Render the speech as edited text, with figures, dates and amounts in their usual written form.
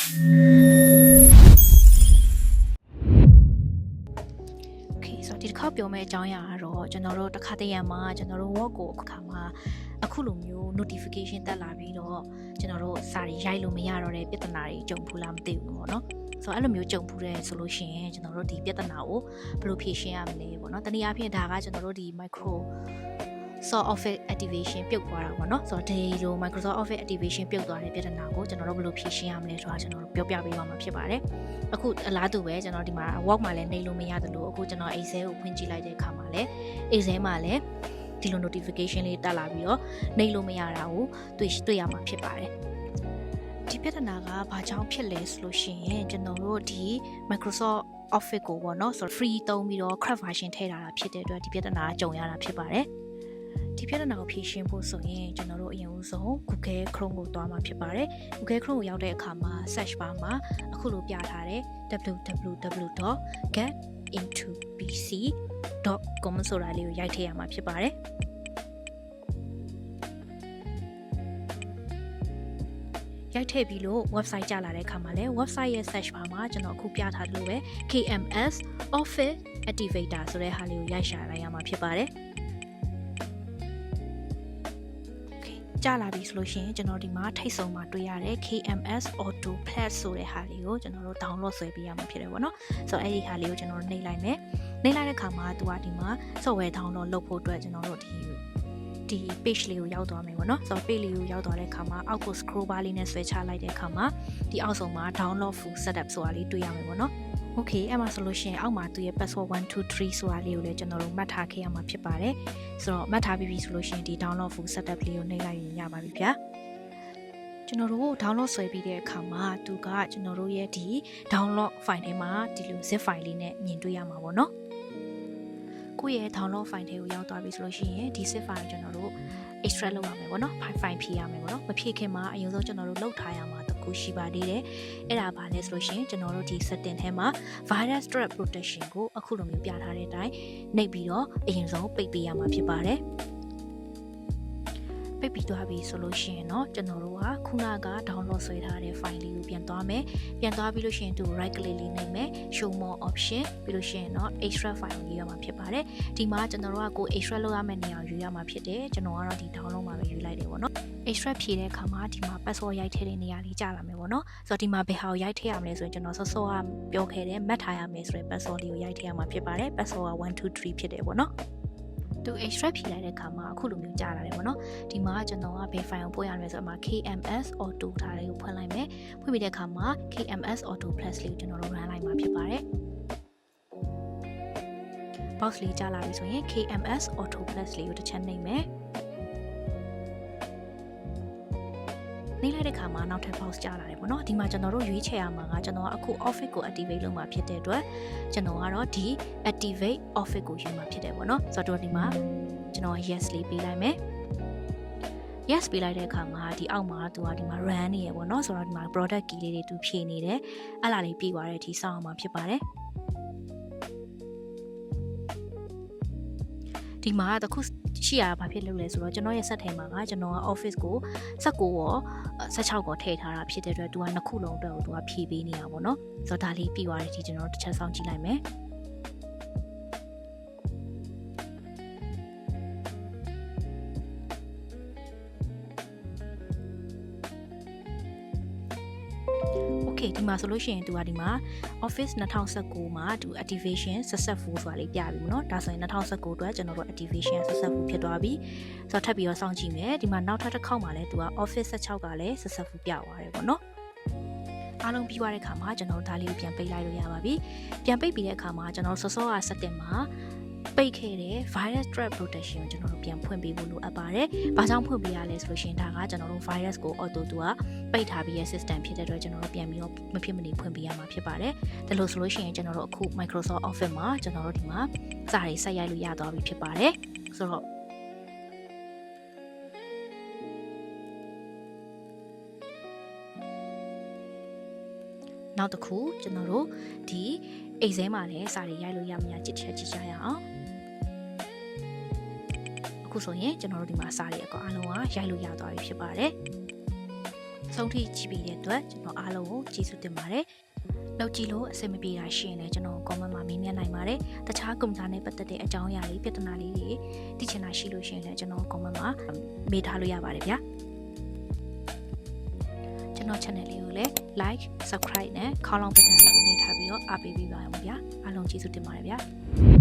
Okay ဆိုတော့ဒီတစ်ခါပြောမယ့်အကြောင်းအရာကတော့ကျွန်တော်တို့တစ်ခါတည်းရမှာကျွန်တော်တို့ work ကိုအခါမှာအခုလိုမျိုး notification တက်လာပြီးတော့ကျွန်တော်တို့စာတွေရိုက်လို့မရတော့တဲ့ပြဿနာတွေကြုံဖူးလားမသိဘူးပေါ့နော်ဆိုတော့အဲ့လိုမျိုးကြုံဖူးတယ်ဆိုလို့ရှိရင်ကျွန်တော်တို့ဒီပြဿနာကိုဘယ်လိုဖြေရှင်းရမလဲပေါ့နော်တနည်းအားဖြင့်ဒါကကျွန်တော်တို့ဒီ Microsoft Office activation ပြုတ်သွားတာပေါ့နော်ဆိုတော့ဒီလို Microsoft Office activation ပြုတ်သွားတဲ့ပြဿနာကိုကျွန်တော်တို့ဘယ်လိုဖြေရှင်းရမလဲဆိုတာကျွန်တော်တို့ပြောပြပေးသွားမှာဖြစ်ပါတယ်အခုအလားတူပဲကျွန်တော်ဒီမှာ work မှာလည်းနေလို့မရတယ်လို့အခုကျွန်တော် Excel ကိုဖွင့်ကြည့်လိုက်တဲ့အခါမှာလည်း Excel မှာလည်းဒီလို notification လေးတက်လာပြီးတော့နေလို့မရတာကိုတွေ့ရမှာဖြစ်ပါတယ်ဒီပြဿနာကဘာကြောင့်ဖြစ်လဲဆိုလို့ရှိရင်ကျွန်တော်တို့ဒီ Microsoft Office ကိုပေါ့နော်ဆိုတော့ free သုံးပြီးတော့ crack version ထည့်ထားတာဖြစ်တဲ့အတွက်ဒီပြဿနာကကြုံရတာဖြစ်ပါတယ်ဒီပြဿနာကိုဖြေရှင်းဖို့ဆိုရင်ကျွန်တော်တို့အရင်ဦးဆုံး Google Chrome ကိုတွားမှာဖြစ်ပါတယ် Google Chrome ကိုရောက်တဲ့အခါမှာ search bar မှာအခုလိုပြထားတဲ့ www.getintopc.com ဆိုတာလေးကိုရိုက်ထည့်ရမှာဖြစ်ပါတယ်ရိုက်ထည့်ပြီးလို့ website ကျလာတဲ့အခါမှာလည်း website ရဲ့ search bar မှာကျွန်တော်အခုပြထားသလိုပဲ KMS Office Activator ဆိုတဲ့ဟာလေးကိုရိုက်ရှာလိုက်ရမှာဖြစ်ပါတယ်ကြာလာပြီဆိုလို့ရှိရင်ကျွန်တော်ဒီမှာထိတ်ဆုံးမှာတွေ့ရတဲ့ KMS Auto Plus ဆိုတဲ့ဟာလေးကိုကျွန်တော်တို့ download ဆွဲပေးရမှာဖြစ်တယ်ပေါ့နော်ဆိုတော့အဲ့ဒီဟာလေးကိုကျွန်တော်တို့နှိပ်လိုက်မယ်နှိပ်လိုက်တဲ့အခါမှာသူကဒီမှာ software download လုပ်ဖို့အတွက်ကျွန်တော်တို့ဒီ page လေးကိုရောက်သွားမယ်ပေါ့နော်ဆိုတော့ page လေးကိုရောက်သွားတဲ့အခါမှာအောက်ကို scroll bar လေးနဲ့ဆွဲချလိုက်တဲ့အခါမှာဒီအောက်ဆုံးမှာ download full setup ဆိုတာလေးတွေ့ရမယ်ပေါ့နော်Okay အဲ့မှာဆိုလို့ရှိရင်အောက်မှာသူရဲ့ password 1 2 3ဆိုတာလေးကိုလည်းကျွန်တော်တို့မှတ်ထားခဲ့ရမှာဖြစ်ပါတယ်ဆိုတော့မှတ်ထားပြီးပြီဆိုလို့ရှိရင်ဒီ download full setup လေးကိုနှိပ်လိုက်ရင်ရပါပြီဗျာကျွန်တော်တို့ download ဆွဲပြီးတဲ့အခါမှာသူကကျွန်တော်တို့ရဲ့ဒီ download file ထဲမှာဒီလို zip file လေးနဲ့မြင်တွေ့ရမှာပေါ့နော်ကိုယ့်ရဲ့ download file ထဲကိုရောက်သွားပြီဆိုလို့ရှိရင်ဒီ zip file ကိုကျွန်တော်တို့ extract လုပ်ရမယ်ပေါ့နော် file ဖြည့်ရမယ်ပေါ့နော်မဖြည့်ခင်မှာအရင်ဆုံးကျွန်တော်တို့လုပ်ထားရမှာတခုရှိပါသေးတယ်အဲ့ဒါဘာလဲဆိုလို့ရှိရင်ကျွန်တော်တို့ဒီ setting ထဲမှာ virus threat protection ကိုအခုလိုမျိုးပြထားတဲ့အတိုင်းနှိပ်ပြီးတော့အရင်ဆုံးပိတ်ပေးရမှာဖြစ်ပါတယ်ပိတ်ပြီးသွားပြီဆိုလို့ရှိရင်တော့ကျွန်တော်တို့ကခုနက download ဆွဲထားတဲ့ file လေးကိုပြန်သွားမယ်ပြန်သွားပြီးလို့ရှိရင်သူ right click လေးနှိပ်မယ် show more option ပြီးလို့ရှိရင်တော့ extract file ကိုရေးရမှာဖြစ်ပါတယ်ဒီမှာကျွန်တော်တို့ကကို extract လုပ်ရမယ့်နေရာကိုယူရမှာဖြစ်တယ်ကျွန်တော်ကတော့ဒီ download မှာပဲယူလိုက်တယ်ပေါ့နော် extract ဖြည့်တဲ့အခါမှာဒီမှာ password ရိုက်ထည့်တဲ့နေရာလေးကြာလာမယ်ပေါ့နော်ဆိုတော့ဒီမှာဘယ်ဟာကိုရိုက်ထည့်ရမလဲဆိုရင်ကျွန်တော်စောစောကပြောခဲ့တယ်မှတ်ထားရမယ်ဆိုတဲ့ password လေးကိုရိုက်ထည့်ရမှာဖြစ်ပါတယ် password က1 2 3ဖြစ်တယ်ပေါ့နော်သူ extract ဖြည့်လိုက်တဲ့အခါမှာအခုလိုမျိုးကြာလာတယ်ပေါ့နော်ဒီမှာကျွန်တော်ကဘယ် file ကိုပို့ရမလဲဆိုတော့ KMS Auto ထားလေးကိုဖွင့်လိုက်မယ်ဖွင့်ပြီးတဲ့အခါမှာ KMS Auto Plus လေးကိုကျွန်တော်တို့ run လိုက်မှာဖြစ်ပါတယ် box လေးကြာလာပြီဆိုရင် KMS Auto Plus လေးကိုတစ်ချက်နှိပ်မယ်နှိပ်လိုက်တဲ့အခါမှာနောက်ထပ် box ကြာလာတယ်ပေါ့နော်ဒီမှာကျွန်တော်တို့ရွေးချယ်ရမှာကကျွန်တော်ကအခု Office ကို activate လုပ်မှာဖြစ်တဲ့အတွက်ကျွန်တော်ကတော့ဒီ activate Office ကိုယူမှာဖြစ်တယ်ပေါ့နော်ဆိုတော့ဒီမှာကျွန်တော် yes လေးပေးလိုက်မယ် yes ပေးလိုက်တဲ့အခါမှာဒီအောက်မှာသူကဒီမှာ run နေရပေါ့နော်ဆိုတော့ဒီမှာ product key လေးတွေသူဖြည့်နေတယ်အဲ့လာလေးပြည့်သွားတဲ့အထိစောင့်အောင်မှာဖြစ်ပါတယ်ဒီမှာတခုရှိရဘာဖြစ်လို့လဲဆိုတော့ကျွန်တော်ရဲ့ set ထဲမှာကကျွန်တော်က office ကို19ရော16ကိုထည့်ထားတာဖြစ်တဲ့အတွက်သူကနှစ်ခုလုံးအတွက်ကိုသူကဖြည့်ပေးနေတာပေါ့နော်ဆိုတော့ဒါလေးပြီးသွားတဲ့အထိကျွန်တော်တစ်ချက်စောင့်ကြည့်လိုက်မယ်Okay ဒီမှာဆိုလို့ရှိရင်သူကဒီမှာ Office 2019မှာသူ activation successful ဆိုတာလေးပြပြီเนาะဒါဆိုရင်2019အတွက်ကျွန်တော်တို့ activation successful ဖြစ်သွားပြီဆိုတော့ထပ်ပြီးတော့စောင့်ကြည့်မယ်ဒီမှာနောက်ထပ်တစ်ခေါက်မှာလည်းသူက Office 16ကလည်း successful ပြသွားတယ်ပေါ့เนาะအားလုံးပြီးသွားတဲ့အခါမှာကျွန်တော်တို့ဒါလေးကိုပြန်ပိတ်လိုက်လို့ရပါပြီပြန်ပိတ်ပြီးတဲ့အခါမှာကျွန်တော်စောစောက setting မှာပိတ်ခဲ့တဲ့ virus threat protection ကိုကျွန်တော်တို့ပြန်ဖွင့်ပေးဖို့လိုအပ်ပါတယ်။ဘာကြောင့်ဖွင့်ပေးရလဲဆိုလို့ရှိရင်ဒါကကျွန်တော်တို့ virus ကို auto သူကပိတ်ထားပြီးရဲ့ system ဖြစ်တဲ့အတွက်ကျွန်တော်တို့ပြန်ပြီးတော့မဖြစ်မနေဖွင့်ပေးရမှာဖြစ်ပါတယ်။ဒါလို့ဆိုလို့ရှိရင်ကျွန်တော်တို့အခု Microsoft Office မှာကျွန်တော်တို့ဒီမှာစာတွေဆက်ရိုက်လို့ရသွားပြီဖြစ်ပါတယ်။ဆိုတော့နောက်တစ်ခုကျွန်တော်တို့ဒီ Excel မှာလည်းစာတွေရိုက်လို့ရမလားကြည့်ကြရအောင်အခုဆိုရင်ကျွန်တော်တို့ဒီမှာစာတွေအကောအားလုံးကရိုက်လို့ရသွားပြီဖြစ်ပါတယ် ဆုံးထိကြည့်ပြီးတဲ့အတွက်ကျွန်တော်အားလုံးကိုကျေးဇူးတင်ပါတယ်လောက်ကြည့်လို့အဆင်မပြေတာရှိရင်လည်းကျွန်တော် comment မှာမေးမြန်းနိုင်ပါတယ်တခြားကွန်ပျူတာနဲ့ပတ်သက်တဲ့အကြောင်းအရာလေးပြဿနာလေးတွေသိချင်တာရှိလို့ရှိရင်လည်းကျွန်တော် comment မှာမေးထားလို့ရပါတယ်ဗျာကျွန်တော် channel လေးကိုလည်း like subscribe နဲ့ခေါင်းလောင်းဘတ်တန်လေးကိုနှိပ်ထားပြီးတော့အားပေးပေးပါဦးဗျာအားလုံးကျေးဇူးတင်ပါတယ်ဗျာ